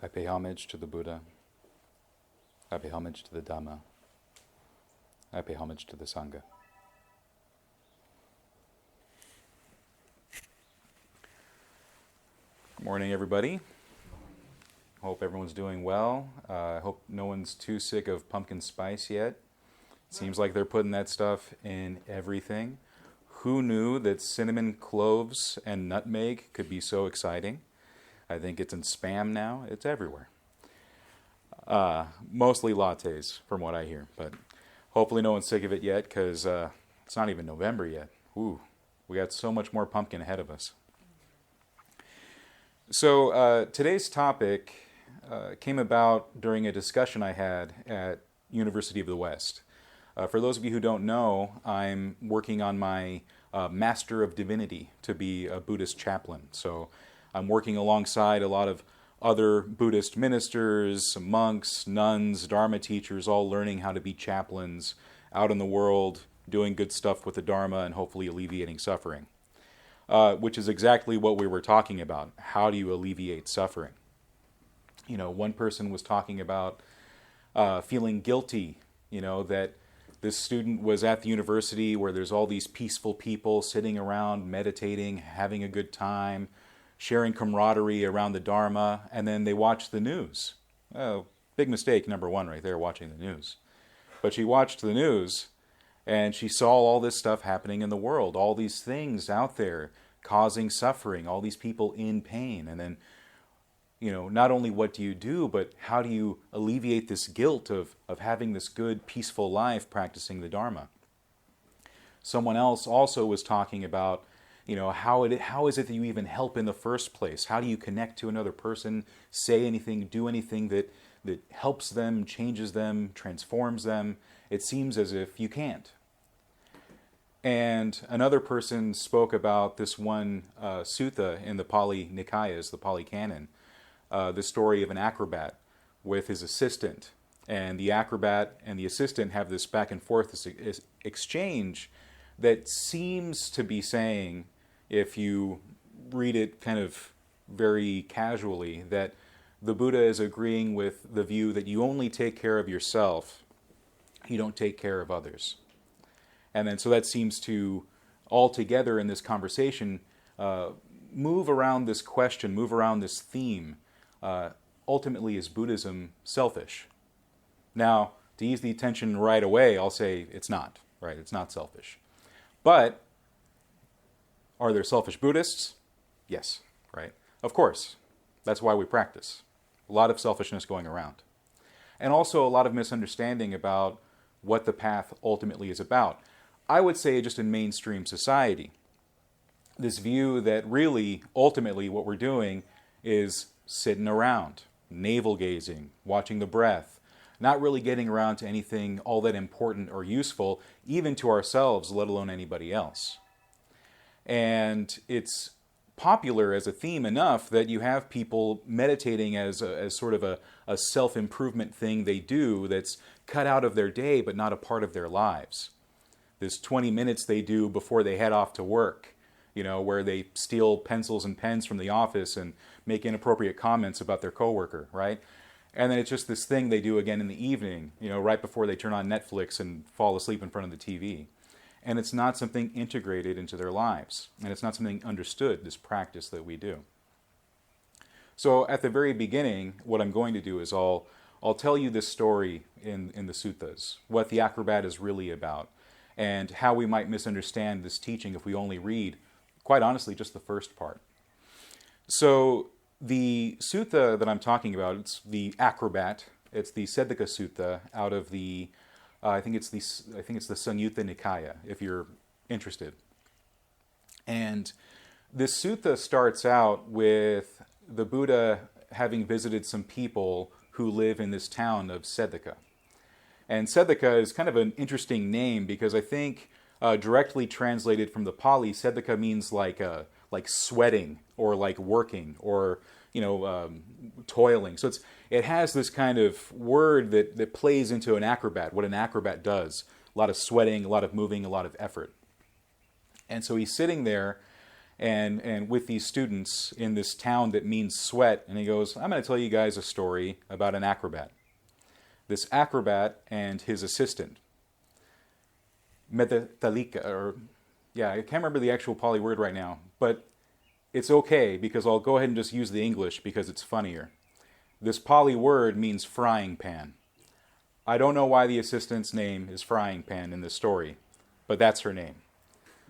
I pay homage to the Buddha. I pay homage to the Dhamma. I pay homage to the Sangha. Good morning, everybody. Hope everyone's doing well. I hope no one's too sick of pumpkin spice yet. Seems like they're putting that stuff in everything. Who knew that cinnamon, cloves, and nutmeg could be so exciting? I think it's in Spam now. It's everywhere. Mostly lattes, from what I hear. But hopefully no one's sick of it yet, because it's not even November yet. Ooh, we got so much more pumpkin ahead of us. So today's topic came about during a discussion I had at University of the West. For those of you who don't know, I'm working on my Master of Divinity to be a Buddhist chaplain. So I'm working alongside a lot of other Buddhist ministers, monks, nuns, Dharma teachers, all learning how to be chaplains out in the world, doing good stuff with the Dharma and hopefully alleviating suffering. Which is exactly what we were talking about. How do you alleviate suffering? You know, one person was talking about feeling guilty, that this student was at the university where there's all these peaceful people sitting around, meditating, having a good time, sharing camaraderie around the Dharma, and then they watch the news. Oh, big mistake, number one right there, watching the news. But she watched the news, and she saw all this stuff happening in the world, all these things out there causing suffering, all these people in pain. And then, not only what do you do, but how do you alleviate this guilt of having this good, peaceful life practicing the Dharma? Someone else also was talking about, how is it that you even help in the first place? How do you connect to another person, say anything, do anything that helps them, changes them, transforms them? It seems as if you can't. And another person spoke about this one sutta in the Pali Nikāyas, the Pali Canon, the story of an acrobat with his assistant. And the acrobat and the assistant have this back and forth, this exchange that seems to be saying, if you read it kind of very casually, that the Buddha is agreeing with the view that you only take care of yourself, you don't take care of others. And then so that seems to, all together in this conversation, move around this question, move around this theme. Ultimately, is Buddhism selfish? Now, to ease the attention right away, I'll say it's not, right? It's not selfish. But are there selfish Buddhists? Yes, right? Of course. That's why we practice. A lot of selfishness going around. And also a lot of misunderstanding about what the path ultimately is about. I would say just in mainstream society, this view that really, ultimately, what we're doing is sitting around, navel-gazing, watching the breath, not really getting around to anything all that important or useful, even to ourselves, let alone anybody else. And it's popular as a theme enough that you have people meditating as sort of a self-improvement thing they do that's cut out of their day but not a part of their lives. This 20 minutes they do before they head off to work, where they steal pencils and pens from the office and make inappropriate comments about their coworker, right? And then it's just this thing they do again in the evening, right before they turn on Netflix and fall asleep in front of the TV. And it's not something integrated into their lives. And it's not something understood, this practice that we do. So at the very beginning, what I'm going to do is I'll tell you this story in the suttas, what the acrobat is really about, and how we might misunderstand this teaching if we only read, quite honestly, just the first part. So the sutta that I'm talking about, it's the acrobat. It's the Sedaka Sutta out of the, I think it's the Samyutta Nikāya, if you're interested. And this sutta starts out with the Buddha having visited some people who live in this town of Sedaka. And Sedaka is kind of an interesting name because I think directly translated from the Pali, Sedaka means like sweating or like working or toiling. So it has this kind of word that plays into an acrobat, what an acrobat does. A lot of sweating, a lot of moving, a lot of effort. And so he's sitting there and with these students in this town that means sweat. And he goes, I'm going to tell you guys a story about an acrobat. This acrobat and his assistant. Medakathālikā, I can't remember the actual Pali word right now, but it's okay because I'll go ahead and just use the English because it's funnier. This Pali word means frying pan. I don't know why the assistant's name is frying pan in this story, but that's her name.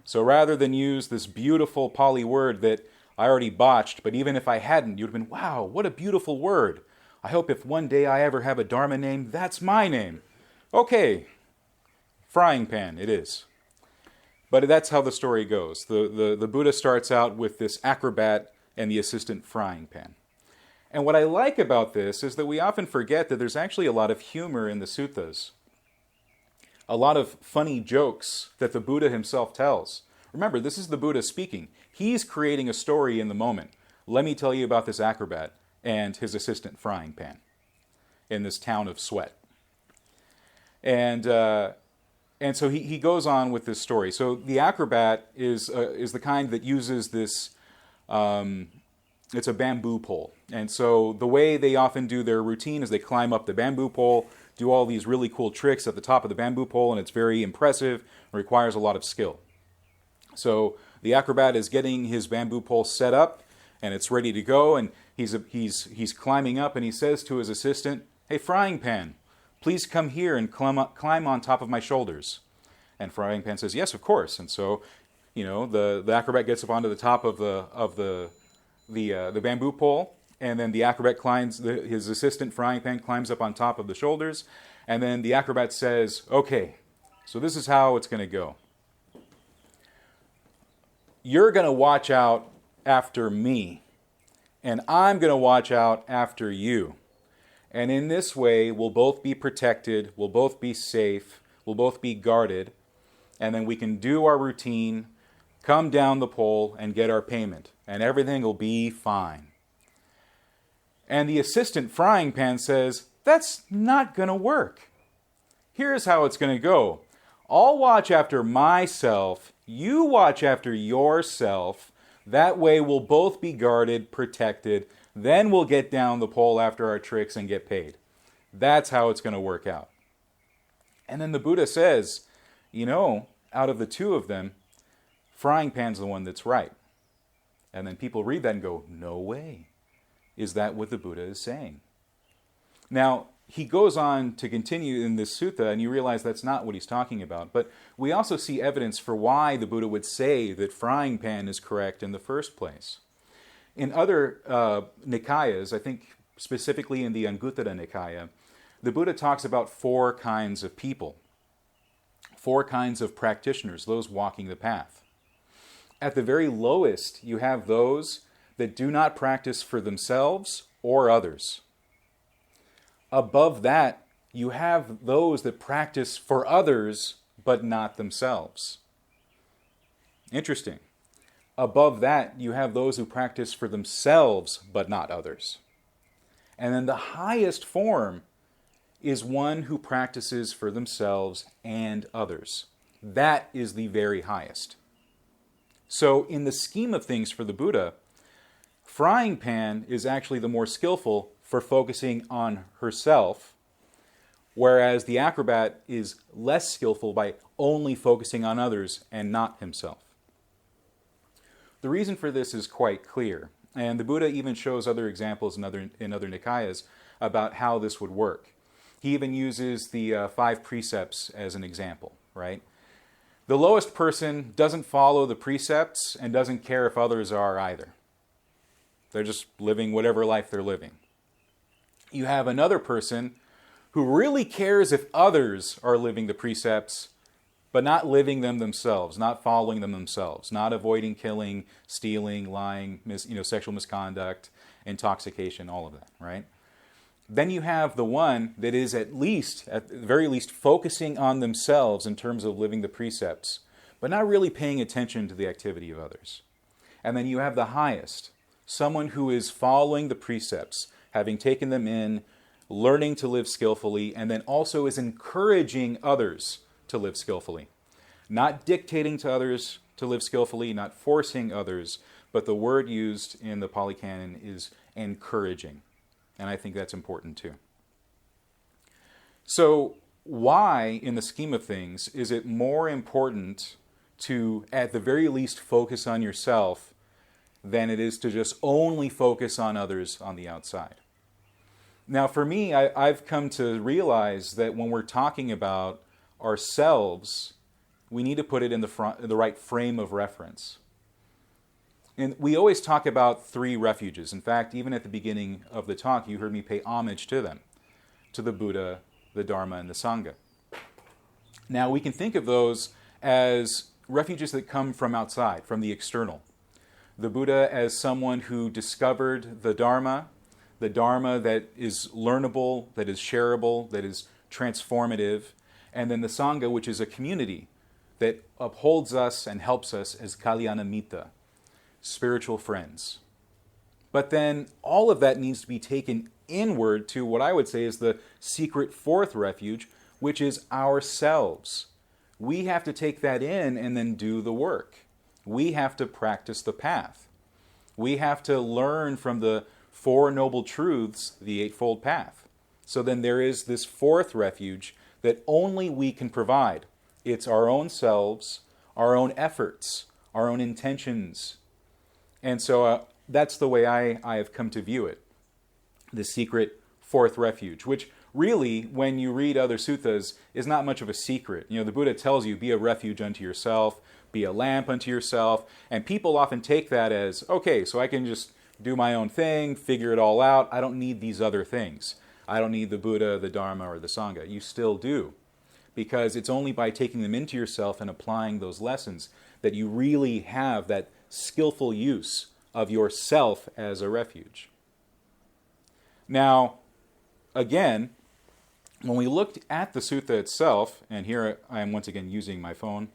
So rather than use this beautiful Pali word that I already botched, but even if I hadn't, you'd have been, wow, what a beautiful word. I hope if one day I ever have a Dharma name, that's my name. Okay, frying pan it is. But that's how the story goes. The Buddha starts out with this acrobat and the assistant frying pan. And what I like about this is that we often forget that there's actually a lot of humor in the suttas. A lot of funny jokes that the Buddha himself tells. Remember, this is the Buddha speaking. He's creating a story in the moment. Let me tell you about this acrobat and his assistant frying pan in this town of sweat. And so he goes on with this story. So the acrobat is the kind that uses this, it's a bamboo pole. And so the way they often do their routine is they climb up the bamboo pole, do all these really cool tricks at the top of the bamboo pole, and it's very impressive, requires a lot of skill. So the acrobat is getting his bamboo pole set up, and it's ready to go, and he's climbing up, and he says to his assistant, "Hey, frying pan, please come here and climb on top of my shoulders." And frying pan says, "Yes, of course." And so, the acrobat gets up onto the top of the bamboo pole, and then the acrobat climbs. His assistant frying pan climbs up on top of the shoulders, and then the acrobat says, "Okay, so this is how it's going to go. You're going to watch out after me, and I'm going to watch out after you. And in this way, we'll both be protected, we'll both be safe, we'll both be guarded, and then we can do our routine, come down the pole, and get our payment, and everything will be fine." And the assistant frying pan says, "That's not going to work. Here's how it's going to go. I'll watch after myself, you watch after yourself. That way we'll both be guarded, protected. Then we'll get down the pole after our tricks and get paid. That's how it's going to work out." And then the Buddha says, out of the two of them, frying pan's the one that's right. And then people read that and go, no way. Is that what the Buddha is saying? Now, he goes on to continue in this sutta, and you realize that's not what he's talking about. But we also see evidence for why the Buddha would say that frying pan is correct in the first place. In other Nikayas, I think specifically in the Anguttara Nikāya, the Buddha talks about 4 kinds of people, 4 kinds of practitioners, those walking the path. At the very lowest, you have those that do not practice for themselves or others. Above that, you have those that practice for others but not themselves. Interesting. Above that, you have those who practice for themselves but not others. And then the highest form is one who practices for themselves and others. That is the very highest. So in the scheme of things for the Buddha, frying pan is actually the more skillful for focusing on herself, whereas the acrobat is less skillful by only focusing on others and not himself. The reason for this is quite clear, and the Buddha even shows other examples in other Nikayas about how this would work. He even uses the 5 precepts as an example, right? The lowest person doesn't follow the precepts and doesn't care if others are either. They're just living whatever life they're living. You have another person who really cares if others are living the precepts, but not living them themselves, not following them themselves, not avoiding killing, stealing, lying, sexual misconduct, intoxication, all of that, right? Then you have the one that is at the very least, focusing on themselves in terms of living the precepts, but not really paying attention to the activity of others. And then you have the highest, someone who is following the precepts, having taken them in, learning to live skillfully, and then also is encouraging others to live skillfully. Not dictating to others, to live skillfully, not forcing others, but the word used in the Pali Canon is encouraging. And I think that's important too. So why, in the scheme of things, is it more important to, at the very least, focus on yourself than it is to just only focus on others on the outside? Now, for me, I've come to realize that when we're talking about ourselves, we need to put it in the right frame of reference. And we always talk about three refuges. In fact, even at the beginning of the talk, you heard me pay homage to them, to the Buddha, the Dharma, and the Sangha. Now, we can think of those as refuges that come from outside, from the external. The Buddha as someone who discovered the Dharma that is learnable, that is shareable, that is transformative, and then the Sangha, which is a community that upholds us and helps us as Kalyana Mitta, spiritual friends. But then all of that needs to be taken inward to what I would say is the secret fourth refuge, which is ourselves. We have to take that in and then do the work. We have to practice the path. We have to learn from the Four Noble Truths, the Eightfold Path. So then there is this fourth refuge that only we can provide. It's our own selves, our own efforts, our own intentions. And so that's the way I have come to view it. The secret fourth refuge, which really, when you read other suttas, is not much of a secret. You know, the Buddha tells you, be a refuge unto yourself, be a lamp unto yourself, and people often take that as, okay, so I can just do my own thing, figure it all out. I don't need these other things. I don't need the Buddha, the Dharma, or the Sangha. You still do. Because it's only by taking them into yourself and applying those lessons that you really have that skillful use of yourself as a refuge. Now, again, when we looked at the sutta itself, and here I am once again using my phone,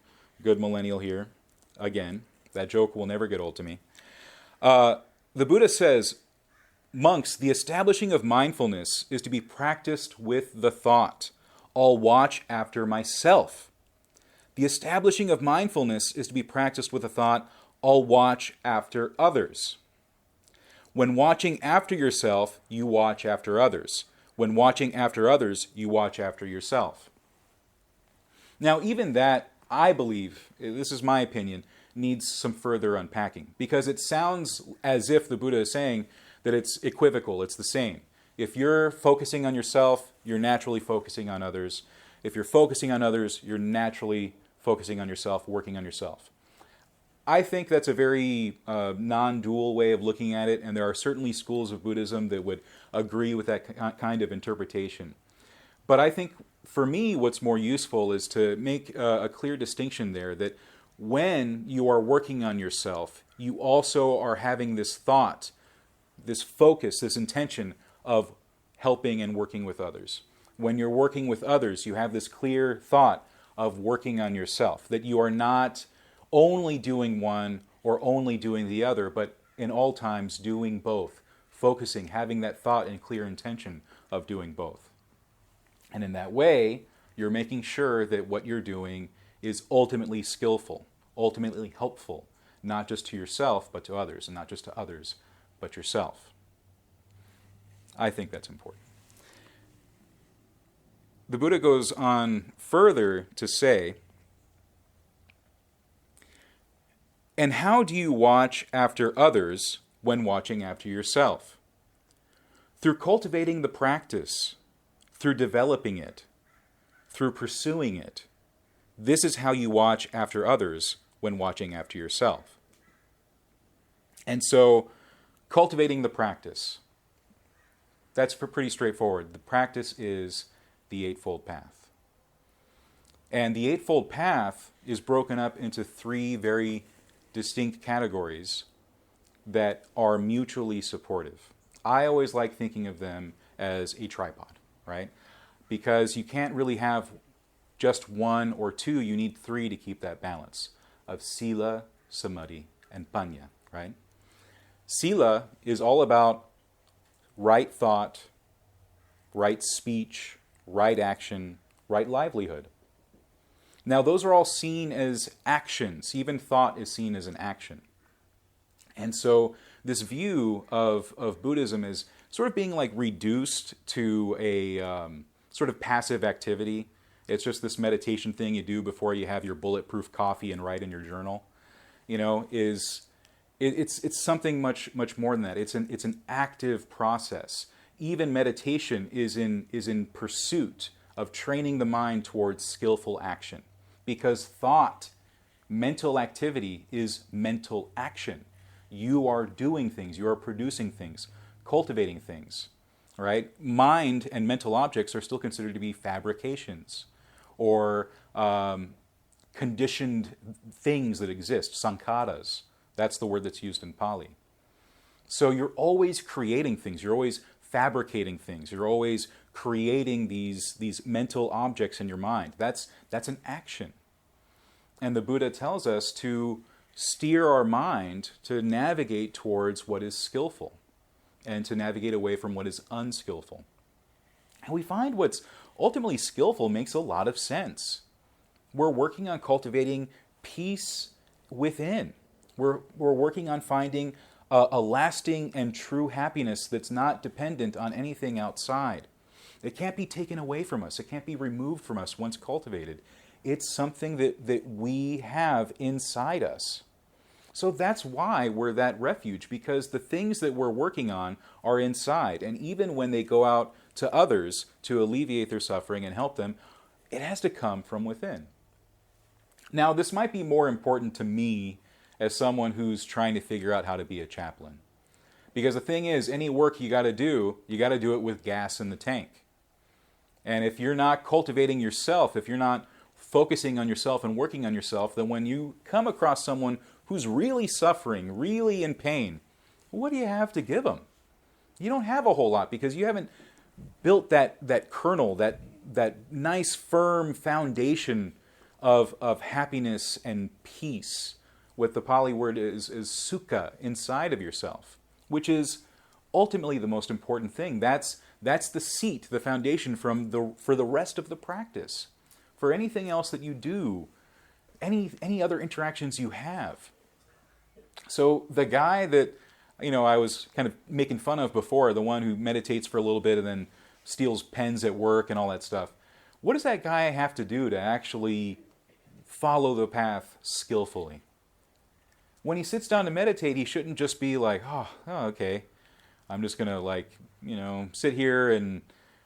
good millennial here, again, that joke will never get old to me. The Buddha says, monks, the establishing of mindfulness is to be practiced with the thought, I'll watch after myself. The establishing of mindfulness is to be practiced with the thought, I'll watch after others. When watching after yourself, you watch after others. When watching after others, you watch after yourself. Now, even that, I believe, this is my opinion, needs some further unpacking, because it sounds as if the Buddha is saying that it's equivocal, it's the same. If you're focusing on yourself, you're naturally focusing on others. If you're focusing on others, you're naturally focusing on yourself, working on yourself. I think that's a very non-dual way of looking at it, and there are certainly schools of Buddhism that would agree with that kind of interpretation. But I think, for me, what's more useful is to make a clear distinction there that when you are working on yourself, you also are having this thought, this focus, this intention of helping and working with others. When you're working with others, you have this clear thought of working on yourself, that you are not only doing one or only doing the other, but in all times doing both, focusing, having that thought and clear intention of doing both. And in that way, you're making sure that what you're doing is ultimately skillful, ultimately helpful, not just to yourself, but to others, and not just to others, but yourself. I think that's important. The Buddha goes on further to say, and how do you watch after others when watching after yourself? Through cultivating the practice, through developing it, through pursuing it. This is how you watch after others when watching after yourself. And so, cultivating the practice, that's pretty straightforward. The practice is the Eightfold Path. And the Eightfold Path is broken up into three very distinct categories that are mutually supportive. I always like thinking of them as a tripod, right? Because you can't really have just one or two, you need three to keep that balance of sila, samadhi, and panya, right? Sila is all about right thought, right speech, right action, right livelihood. Now, those are all seen as actions. Even thought is seen as an action. And so this view of Buddhism is sort of being like reduced to a sort of passive activity. It's just this meditation thing you do before you have your bulletproof coffee and write in your journal. It's something much more than that. It's an active process. Even meditation is in pursuit of training the mind towards skillful action, because thought, mental activity, is mental action. You are doing things, you are producing things, cultivating things, right? Mind and mental objects are still considered to be fabrications or conditioned things that exist, sankharas. That's the word that's used in Pali. So you're always creating things, you're always fabricating things, you're always creating these mental objects in your mind. That's an action. And the Buddha tells us to steer our mind to navigate towards what is skillful and to navigate away from what is unskillful. And we find what's ultimately skillful makes a lot of sense. We're working on cultivating peace within. We're working on finding a lasting and true happiness that's not dependent on anything outside. It can't be taken away from us. It can't be removed from us once cultivated. It's something that we have inside us. So that's why we're that refuge, because the things that we're working on are inside. And even when they go out to others to alleviate their suffering and help them, it has to come from within. Now, this might be more important to me as someone who's trying to figure out how to be a chaplain. Because the thing is, any work you got to do it with gas in the tank. And if you're not cultivating yourself, if you're not focusing on yourself and working on yourself, then when you come across someone who's really suffering, really in pain, what do you have to give them? You don't have a whole lot, because you haven't built that kernel, that nice firm foundation of happiness and peace. What the Pali word is sukha, inside of yourself, which is ultimately the most important thing. That's the seat, the foundation for the rest of the practice. For anything else that you do, any other interactions you have. So the guy that I was kind of making fun of before, the one who meditates for a little bit and then steals pens at work and all that stuff, what does that guy have to do to actually follow the path skillfully? When he sits down to meditate, he shouldn't just be like, oh okay, I'm just going to sit here and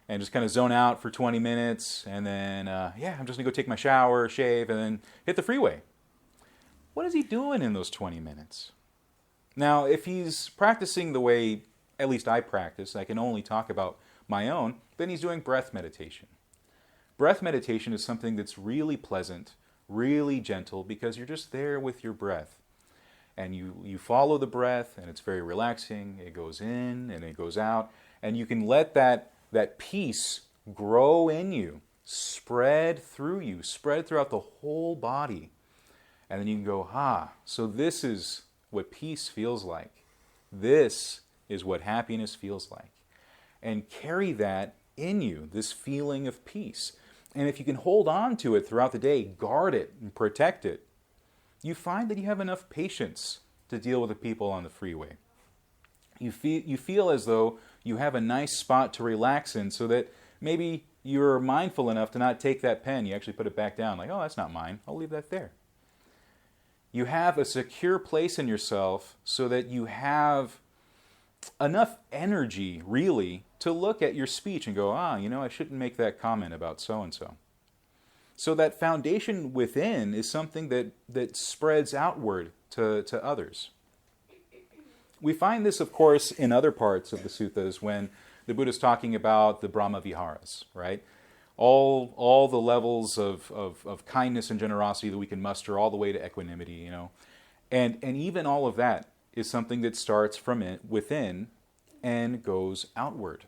just kind of zone out for 20 minutes, and then, I'm just going to go take my shower, shave, and then hit the freeway. What is he doing in those 20 minutes? Now, if he's practicing the way at least I practice, I can only talk about my own, then he's doing breath meditation. Breath meditation is something that's really pleasant, really gentle, because you're just there with your breath. And you follow the breath, and it's very relaxing. It goes in, and it goes out. And you can let that peace grow in you, spread through you, spread throughout the whole body. And then you can go, so this is what peace feels like. This is what happiness feels like. And carry that in you, this feeling of peace. And if you can hold on to it throughout the day, guard it and protect it, you find that you have enough patience to deal with the people on the freeway. You feel as though you have a nice spot to relax in, so that maybe you're mindful enough to not take that pen. You actually put it back down, like, oh, that's not mine. I'll leave that there. You have a secure place in yourself so that you have enough energy, really, to look at your speech and go, I shouldn't make that comment about so-and-so. So that foundation within is something that spreads outward to others. We find this, of course, in other parts of the suttas when the Buddha is talking about the Brahma Viharas, right? All the levels of kindness and generosity that we can muster, all the way to equanimity, And even all of that is something that starts from within and goes outward.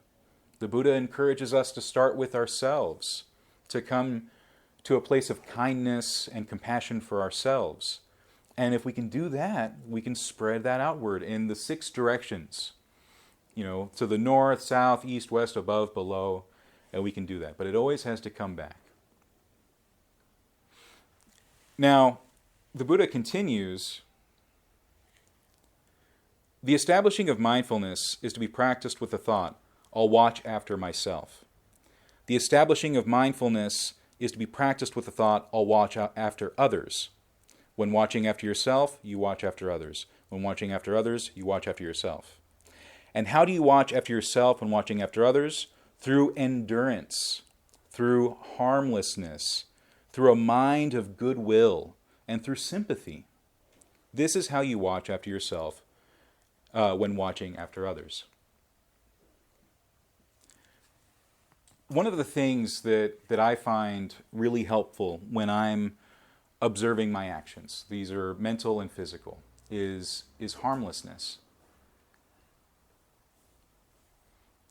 The Buddha encourages us to start with ourselves, to come to a place of kindness and compassion for ourselves. And if we can do that, we can spread that outward in the 6 directions, to the north, south, east, west, above, below, and we can do that. But it always has to come back. Now, the Buddha continues, the establishing of mindfulness is to be practiced with the thought, I'll watch after myself. The establishing of mindfulness is to be practiced with the thought, I'll watch after others. When watching after yourself, you watch after others. When watching after others, you watch after yourself. And how do you watch after yourself when watching after others? Through endurance, through harmlessness, through a mind of goodwill, and through sympathy. This is how you watch after yourself when watching after others. One of the things that I find really helpful when I'm observing my actions, these are mental and physical, is harmlessness.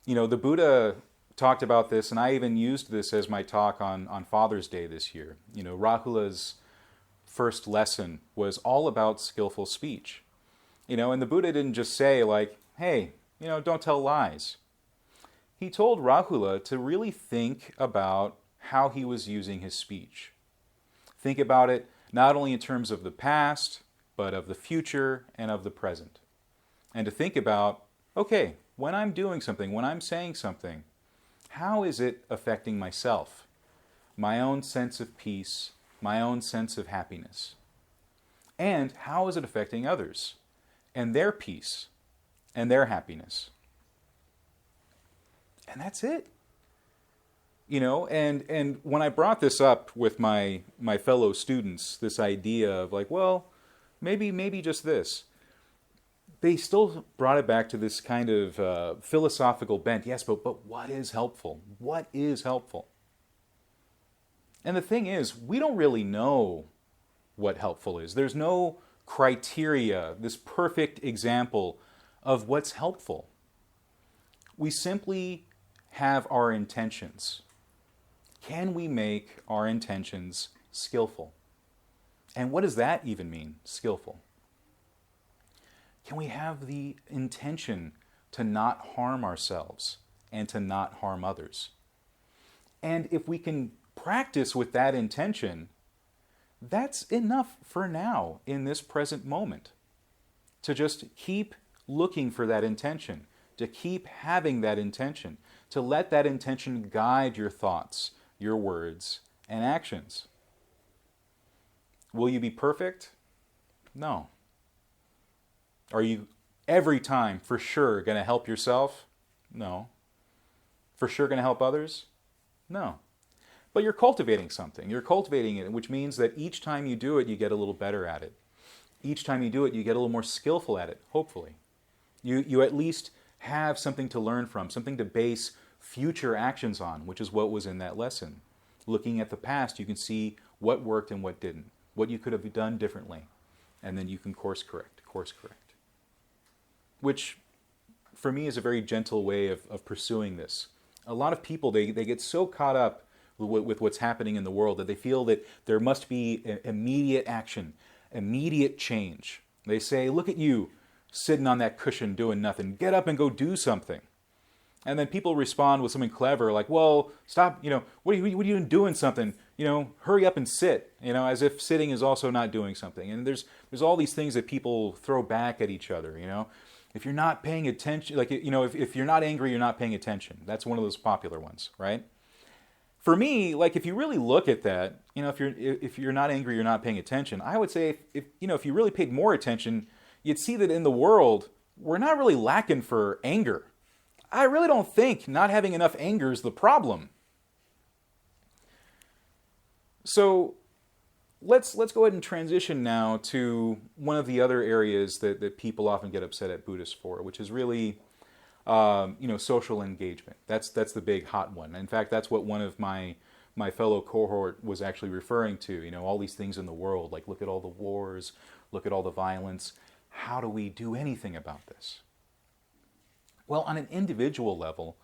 The Buddha talked about this, and I even used this as my talk on Father's Day this year. Rahula's first lesson was all about skillful speech. And the Buddha didn't just say, like, hey, don't tell lies. He told Rahula to really think about how he was using his speech. Think about it not only in terms of the past, but of the future and of the present. And to think about, okay, when I'm doing something, when I'm saying something, how is it affecting myself, my own sense of peace, my own sense of happiness? And how is it affecting others and their peace and their happiness? And that's it. And when I brought this up with my fellow students, this idea of like, well, maybe just this, they still brought it back to this kind of philosophical bent. Yes, but what is helpful? What is helpful? And the thing is, we don't really know what helpful is. There's no criteria, this perfect example of what's helpful. We simply have our intentions. Can we make our intentions skillful? And what does that even mean, skillful? Can we have the intention to not harm ourselves and to not harm others? And if we can practice with that intention, that's enough for now in this present moment. To just keep looking for that intention, to keep having that intention, to let that intention guide your thoughts, your words, and actions. Will you be perfect? No. Are you every time for sure going to help yourself? No. For sure going to help others? No. But you're cultivating something. You're cultivating it, which means that each time you do it, you get a little better at it. Each time you do it, you get a little more skillful at it, hopefully. You at least have something to learn from, something to base future actions on, which is what was in that lesson. Looking at the past, you can see what worked and what didn't, what you could have done differently, and then you can course correct. Which, for me, is a very gentle way of pursuing this. A lot of people, they get so caught up with what's happening in the world that they feel that there must be immediate action, immediate change. They say, look at you, sitting on that cushion doing nothing. Get up and go do something. And then people respond with something clever like, well, stop, what are you doing something? Hurry up and sit, as if sitting is also not doing something. And there's all these things that people throw back at each other, If you're not paying attention, if you're not angry, you're not paying attention. That's one of those popular ones, right? For me, if you really look at that, if you're not angry, you're not paying attention. I would say if you really paid more attention, you'd see that in the world, we're not really lacking for anger. I really don't think not having enough anger is the problem. So let's go ahead and transition now to one of the other areas that people often get upset at Buddhists for, which is really social engagement. That's the big hot one. In fact, that's what one of my fellow cohort was actually referring to. All these things in the world, like look at all the wars, look at all the violence. How do we do anything about this? Well, on an individual level,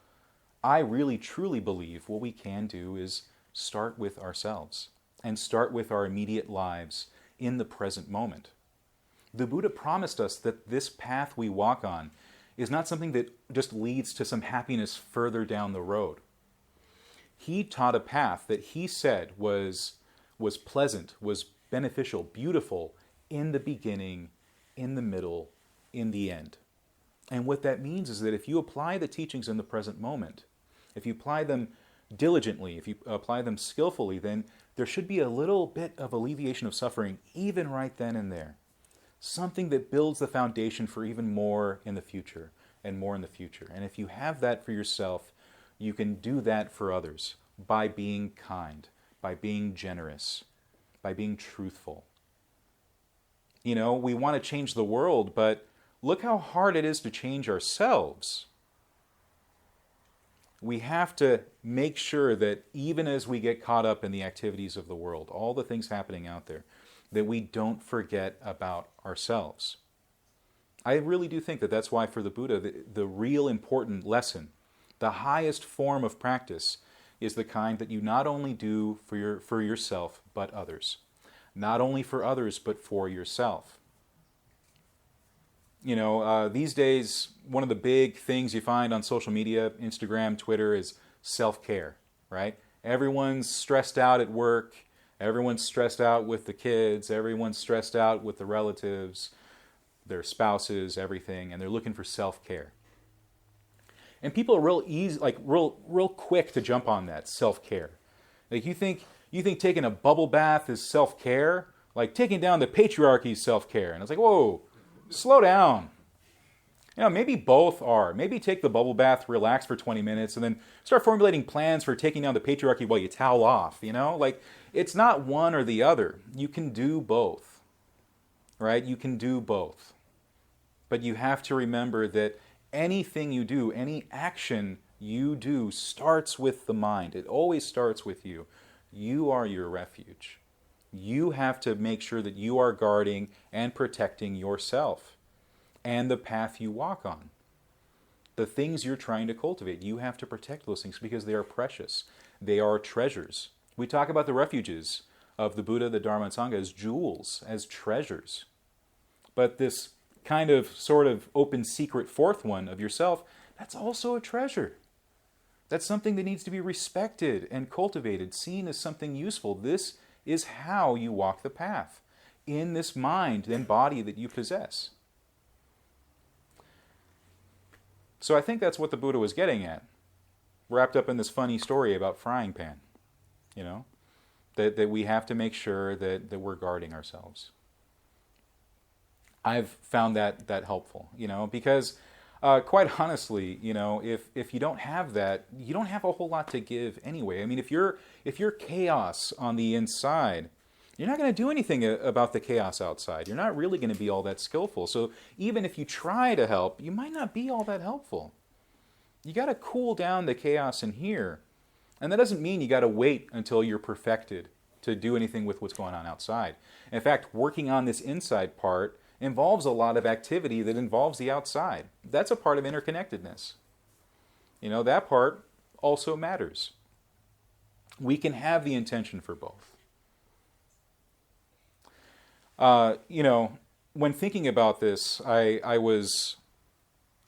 I really truly believe what we can do is start with ourselves and start with our immediate lives in the present moment. The Buddha promised us that this path we walk on is not something that just leads to some happiness further down the road. He taught a path that he said was pleasant, was beneficial, beautiful in the beginning, in the middle, in the end. And what that means is that if you apply the teachings in the present moment, if you apply them diligently, if you apply them skillfully, then there should be a little bit of alleviation of suffering even right then and there. Something that builds the foundation for even more in the future and more in the future. And if you have that for yourself, you can do that for others by being kind, by being generous, by being truthful. You know, we want to change the world, but look how hard it is to change ourselves. We have to make sure that even as we get caught up in the activities of the world, all the things happening out there, that we don't forget about ourselves. I really do think that that's why for the Buddha, the real important lesson, the highest form of practice, is the kind that you not only do for yourself, but others. Not only for others, but for yourself. You know, these days, one of the big things you find on social media, Instagram, Twitter, is self-care, right? Everyone's stressed out at work. Everyone's stressed out with the kids. Everyone's stressed out with the relatives, their spouses, everything, and they're looking for self-care. And people are real quick to jump on that self-care. Like you think taking a bubble bath is self-care? Like taking down the patriarchy is self-care. And it's like, whoa, slow down. You know, maybe both are. Maybe take the bubble bath, relax for 20 minutes, and then start formulating plans for taking down the patriarchy while you towel off, you know? Like, it's not one or the other. You can do both, right? You can do both. But you have to remember that anything you do, any action you do starts with the mind. It always starts with you. You are your refuge. You have to make sure that you are guarding and protecting yourself and the path you walk on. The things you're trying to cultivate, you have to protect those things because they are precious. They are treasures. We talk about the refuges of the Buddha, the Dharma, and Sangha as jewels, as treasures. But this kind of sort of open secret fourth one of yourself, that's also a treasure. That's something that needs to be respected and cultivated, seen as something useful. This is how you walk the path, in this mind and body that you possess. So I think that's what the Buddha was getting at, wrapped up in this funny story about frying pan, you know, that we have to make sure that we're guarding ourselves. I've found that helpful, you know, because quite honestly, you know, if you don't have that, you don't have a whole lot to give anyway. I mean, if you're chaos on the inside, you're not going to do anything about the chaos outside. You're not really going to be all that skillful. So even if you try to help, you might not be all that helpful. You got to cool down the chaos in here. And that doesn't mean you got to wait until you're perfected to do anything with what's going on outside. In fact, working on this inside part involves a lot of activity that involves the outside. That's a part of interconnectedness. You know, that part also matters. We can have the intention for both. You know, when thinking about this, I was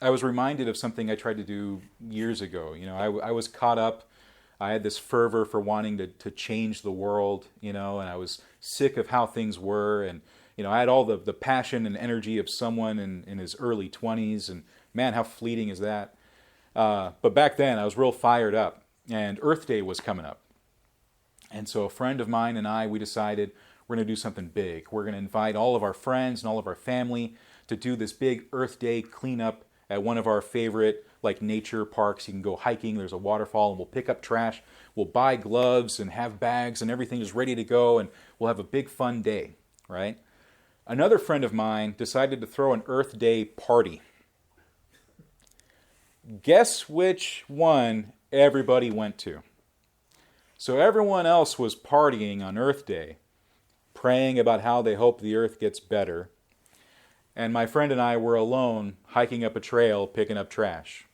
reminded of something I tried to do years ago. You know, I was caught up. I had this fervor for wanting to change the world, you know, and I was sick of how things were. And, you know, I had all the passion and energy of someone in his early 20s. And, man, how fleeting is that? But back then, I was real fired up. And Earth Day was coming up. And so a friend of mine and I, we decided we're going to do something big. We're going to invite all of our friends and all of our family to do this big Earth Day cleanup at one of our favorite nature parks. You can go hiking, there's a waterfall, and we'll pick up trash. We'll buy gloves and have bags and everything is ready to go, and we'll have a big fun day, right? Another friend of mine decided to throw an Earth Day party. Guess which one everybody went to? So everyone else was partying on Earth Day, praying about how they hope the earth gets better. And my friend and I were alone hiking up a trail, picking up trash.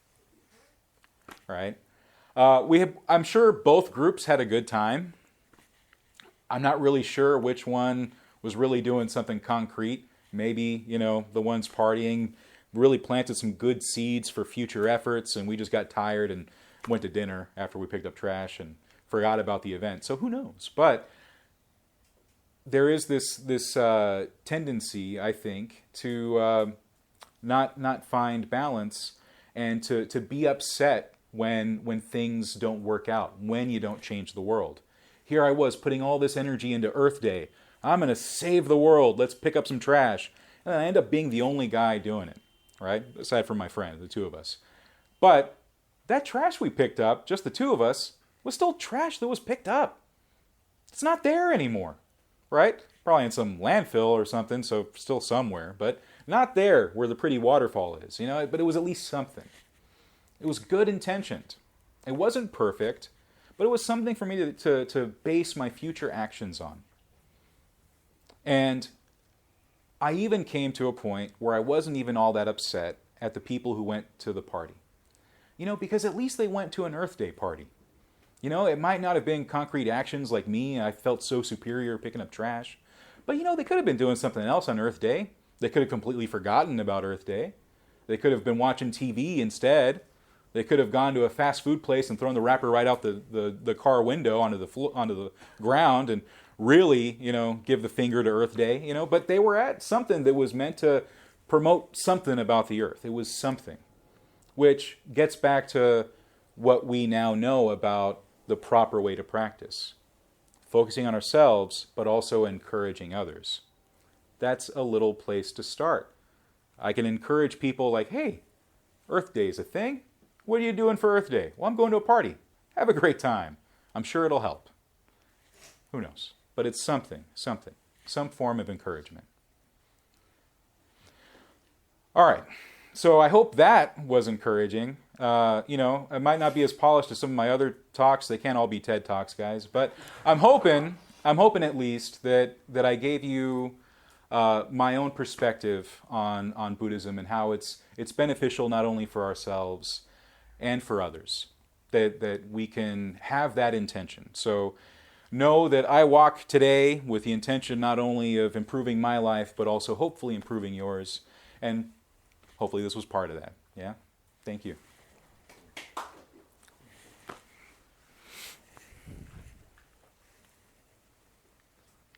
Right? I'm sure both groups had a good time. I'm not really sure which one was really doing something concrete. Maybe, you know, the ones partying really planted some good seeds for future efforts, and we just got tired and went to dinner after we picked up trash and forgot about the event. So who knows? But there is this tendency, I think, to not find balance and to be upset when things don't work out, when you don't change the world. Here I was putting all this energy into Earth Day. I'm going to save the world. Let's pick up some trash. And I end up being the only guy doing it, right? Aside from my friend, the two of us. But that trash we picked up, just the two of us, was still trash that was picked up. It's not there anymore, right? Probably in some landfill or something, so still somewhere, but not there where the pretty waterfall is, but it was at least something. It was good intentioned. It wasn't perfect, but it was something for me to base my future actions on. And I even came to a point where I wasn't even all that upset at the people who went to the party. Because at least they went to an Earth Day party. It might not have been concrete actions like me. I felt so superior picking up trash. But, they could have been doing something else on Earth Day. They could have completely forgotten about Earth Day. They could have been watching TV instead. They could have gone to a fast food place and thrown the wrapper right out the car window onto the ground and really, give the finger to Earth Day. But they were at something that was meant to promote something about the Earth. It was something. Which gets back to what we now know about the proper way to practice. Focusing on ourselves, but also encouraging others. That's a little place to start. I can encourage people like, hey, Earth Day is a thing. What are you doing for Earth Day? Well, I'm going to a party. Have a great time. I'm sure it'll help. Who knows? But it's something, some form of encouragement. All right. So I hope that was encouraging. It might not be as polished as some of my other talks. They can't all be TED Talks, guys. But I'm hoping at least that I gave you my own perspective on Buddhism and how it's beneficial not only for ourselves and for others. That we can have that intention. So know that I walk today with the intention not only of improving my life, but also hopefully improving yours. And hopefully this was part of that. Yeah? Thank you.